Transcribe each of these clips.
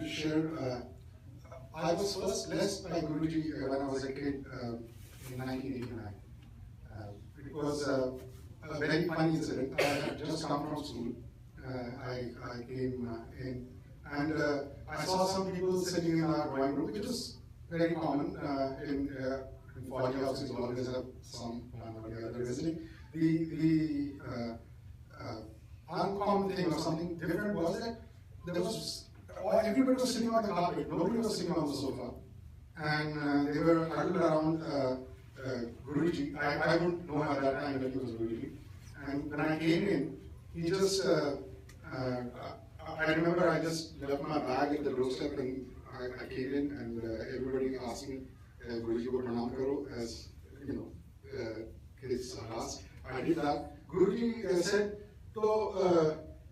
to share. I was first blessed by Guruji when I was a kid in 1989. It was a very funny incident. I had just come from school. I came in and I saw some people sitting in our drawing room, which is very common in 40 houses. You always have some one or the other visiting. The uncommon thing or something different was that there was everybody was sitting on the carpet. Nobody was sitting on the sofa, and they were huddled around Guruji. I wouldn't know at that time that he was Guruji. And when I came in, he just I remember I just left my bag at the doorstep and I came in and everybody asked me, Guruji ko pranam karo, as you know, his ask. I did that. Guruji said, "तो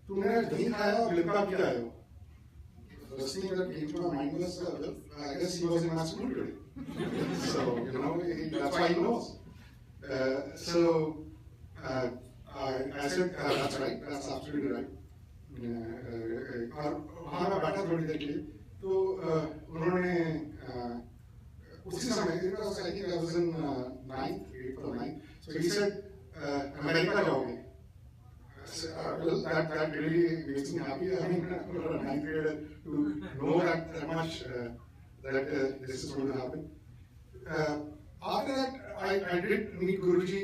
तुमने दही खाया और लिपटा किया है?" The first thing that came to my mind was, I guess he was in my school today. So you know, that's why he knows. So I said, that's right, that's absolutely right. और वहाँ मैं बैठा थोड़ी देर के लिए, तो उन्होंने उसी समय, I think I was in 9th, 8th or 9th, so he said, America जाओगे? Well, that really makes me happy. I mean, for a 9th grader to know that much, that this is going to happen. After that, I did meet Guruji.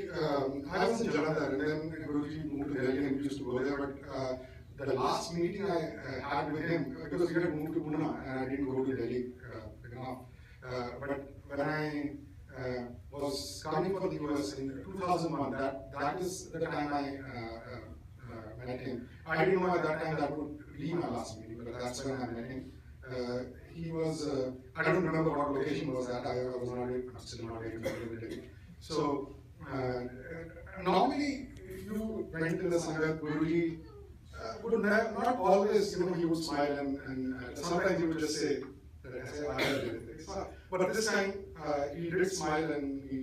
I was in Jalandhar, and then Guruji moved to Delhi and we used to go there. But the last meeting I had with him, because he had moved to Pune and I didn't go to Delhi enough. But when I was coming for the US in 2001, that is the time I met him. I didn't know at that time that would be my last meeting, but that's when I met him. He was, I don't remember what location was that, I was not, I'm still not able to tell you. So, normally, if you went in the Sangha, Guruji would not always, you know, he would smile and sometimes he would just say, I have it. But this time, he did smile and he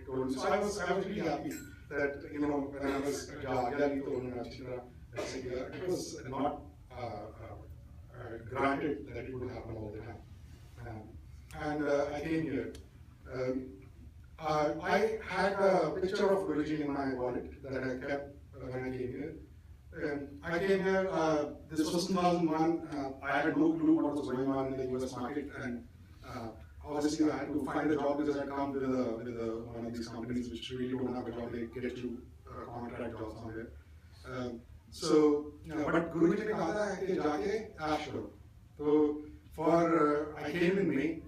told me. So I was really happy that, you know, when I was it was not granted that it would happen all the time. And I came here. I had a picture of Guruji in my wallet that I kept when I came here. I came here, this was 2001, I had no clue what was going on in the US market, and obviously I had to find a job because I come with one of these companies which really don't have a job, they get you contract jobs somewhere. So, but Guruji ne kaha tha ki jaake ash karo. So, I came in May,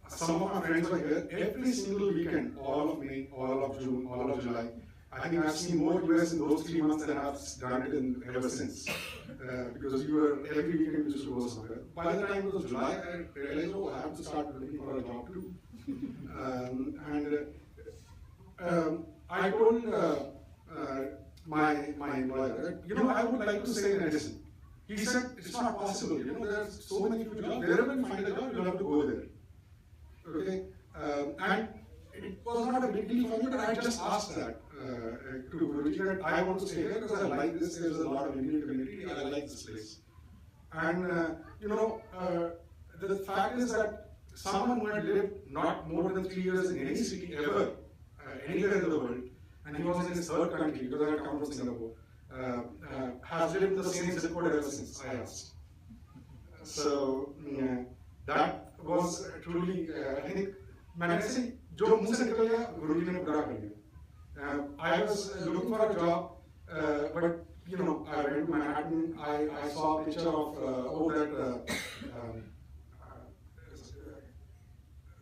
some of my friends were here, every single weekend, all of May, all of June, all of July. I think I've seen more US in those 3 months than I've done it ever since. Because every weekend we used to go somewhere. By the time it was July, I realized, oh, I have to start looking for a job too. I told my employer, you know, I would like to stay in Edison. He said, it's not possible, you know, there's so many good jobs. Wherever you find a job, you'll have to go there. Okay? And it was not a big deal for me, but I just asked that to Guruji that I want to stay here because I like this, there's a lot of Indian community, I like this place. And, you know, the fact is that someone who had lived not more than 3 years in any city ever, anywhere in the world, and he was in his third country, because I had come from Singapore, has lived in the same zip code ever since, I asked. So, that was truly, I think, मैंने ऐसे जो मुंह से निकल गया गुरुजी ने पूरा कर दिया. I was looking for a job, but you know, I went to Manhattan. I saw a picture of that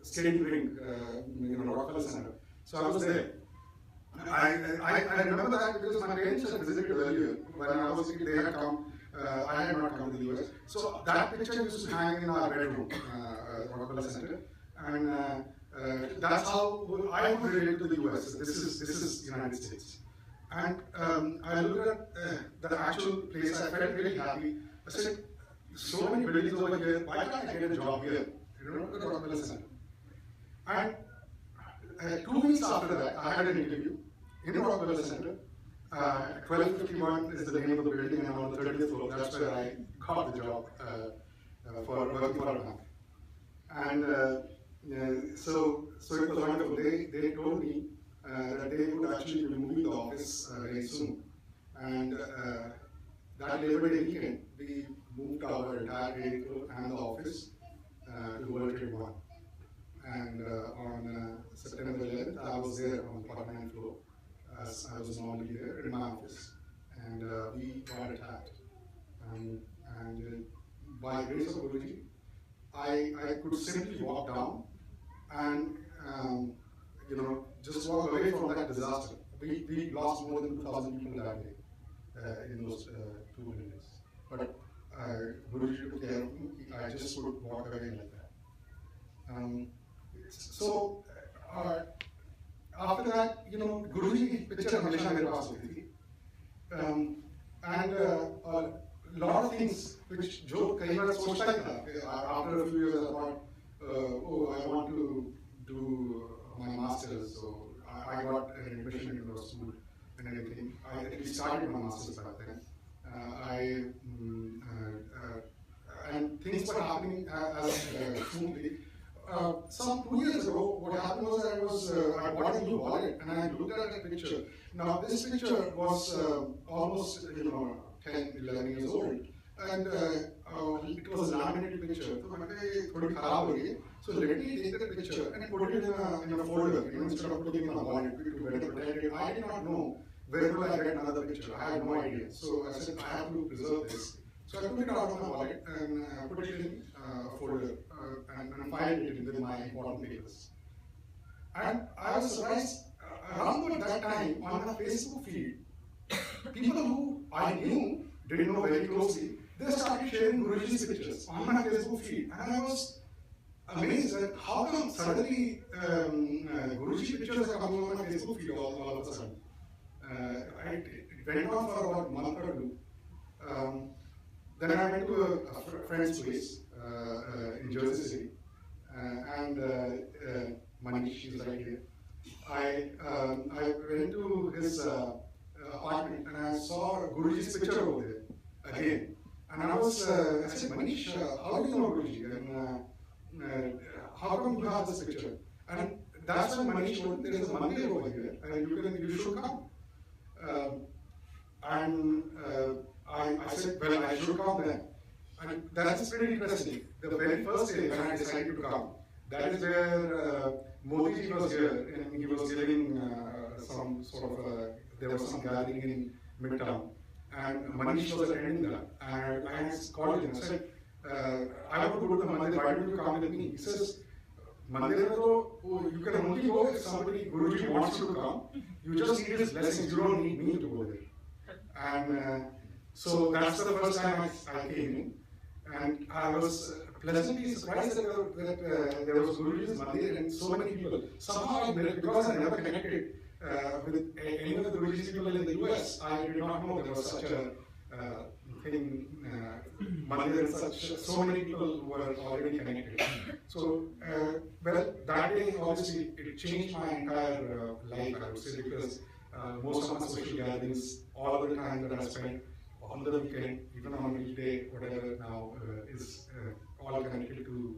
skating rink, you know, Rockefeller Center. So I was there. I remember that because my parents had visited earlier when I was a kid. They had come. I had not come to the US. So that picture used to hang in our bedroom, Rockefeller Center, and that's how I would relate to the US. This is United States. And I looked at the actual place, I felt really happy. I said, so many buildings over here, why can't I get a job here? You know, at the Rockefeller Center. And 2 weeks after that, I had an interview in the Rockefeller Center. 1251 is the name of the building, and I'm on the 30th floor. That's where I got the job. for working for a bank. And so it was wonderful. They told me that they would actually be moving the office very soon. And that Labor Day weekend, we moved our entire vehicle and the office to World Trade 1. And on September 11th, I was there on the 49th floor, as I was normally there in my office. And we got attacked. And by grace of Guruji, I could simply walk down and just walk away from that disaster. We lost more than 2,000 people that day in those 2 minutes. But Guruji took care of me. I just could walk away like that. So after that, Guruji की picture हमेशा मेरे पास होती थी. And a lot of things which जो कई बार सोचता ही था. After a few years, I thought, I want to do my masters. So I got an admission into a school and everything. We started my masters back then. And things were happening as smoothly. Some 2 years ago, what happened was I bought a new wallet and I looked at that picture. Now this picture was almost 10, 11 years old, and it was a laminated picture. So let me take that picture and put it in a folder, instead of putting it in a wallet to better protect it. I did not know where will I get another picture. I had no idea. So I said I have to preserve this. So I took it out of my wallet and put it in a folder and filed it with my important papers. And I was surprised, around that time on my Facebook feed, people who I knew, didn't know very closely, they started sharing Guruji's pictures on my Facebook feed. And I was amazed at how come suddenly Guruji pictures are coming on my Facebook feed all of a sudden. It went on for about a month or two. Then I went to a friend's place in Jersey City, and Manish is right here. I went to his apartment and I saw Guruji's picture over there again. And I said, Manish, how do you know Guruji? And how come you have this picture? And that's when Manish told me there is a Mandir over here and you should come. I said, well, I should come then. And that's pretty interesting. The very first day when I decided to come, that is where Modi ji was here and he was giving some sort of there was some gathering in Midtown. And Manish was attending that. And I called him and said, I want to go to the Mandir, why don't you come with me? He says, Mandir, you can only go if somebody, Guruji wants you to come. You just need his blessings, you don't need me to go there. And so that's the first time I came in. And I was pleasantly surprised that there was Guruji's Mandir and so many people. Somehow, because I never connected with any of the Guruji's people in the US, I did not know there was such a thing, Mandir and so many people were already connected. So, well, that day obviously it changed my entire life, I would say, because most of my social gatherings, all the time that I spent on the weekend, even on a weekday, whatever now is all connected to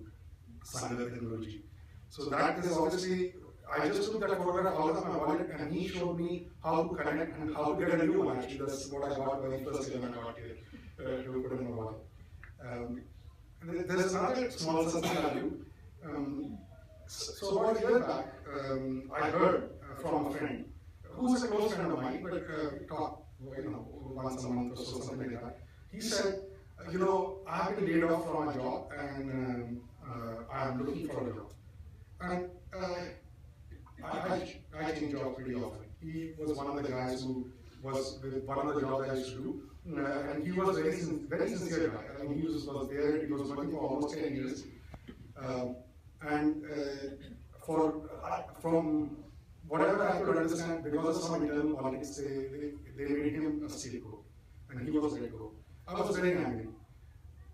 Sangat and Guruji. So that is obviously, I just took that photograph out of my wallet and he showed me how to connect and how to get a new one. Actually, that's what I got when I first when I got here to put in my wallet. There's another small Satsang I do. So about a year back, I heard from a friend who is a close friend of mine, but talk once a month or so, something like that. He said, I've been laid off from my job and I'm looking for a job. And I change jobs pretty often. He was one of the guys who was with one of the jobs I used to do, and he was very sincere guy. I mean, he was there. He was working for almost 10 years, and from whatever I could understand, because of some internal politics, they made him a scapegoat, and he was let go. I was very angry.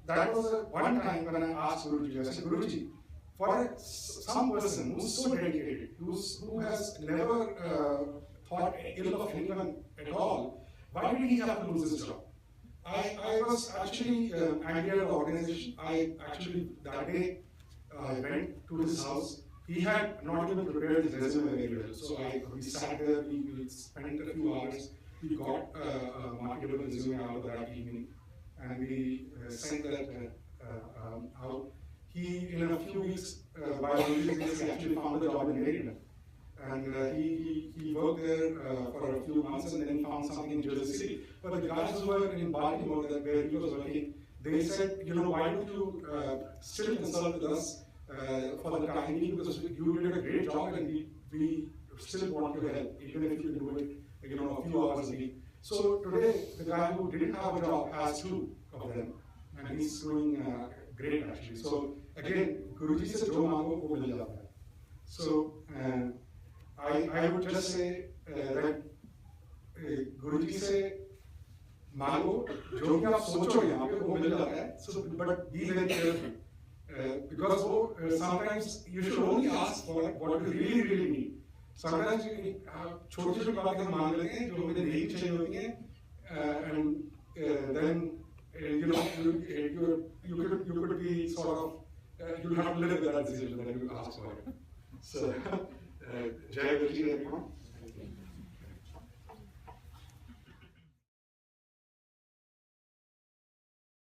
That was one time when I asked Guruji, I said, Guruji, for some person who's so dedicated, who has never thought ill of anyone at all, why did he have to lose his job? I was actually angry at the organization. I actually, that day, I went to his house. He had not even prepared his resume very well. So we sat there, we spent a few hours. We got a marketable resume out of that evening, and we sent that out. He, in a few weeks, by one of these days, he actually found a job in Maryland. And he worked there for a few months, and then he found something in Jersey City. But the guys who were in Baltimore, where he was working, they said, why don't you still consult with us for the time being, because you did a great job, and we still want your help, even if you do it, a few hours a week. So today, the guy who didn't have a job has two of them, and he's doing great actually. So again, Guruji said, "Jo mango wo mil jata hai." So I would just say that गुरुजी से मांगो जो भी आप सोचो यहाँ पे वो मिल जाता है. So but be very careful because sometimes you should only ask for what you really need. Sometimes छोटी छोटी बातें हम मांग लेते हैं जो हमें नहीं चाहिए होती हैं, and then you could be sort of you have to live with that decision that you ask for it. So Jai Guruji everyone.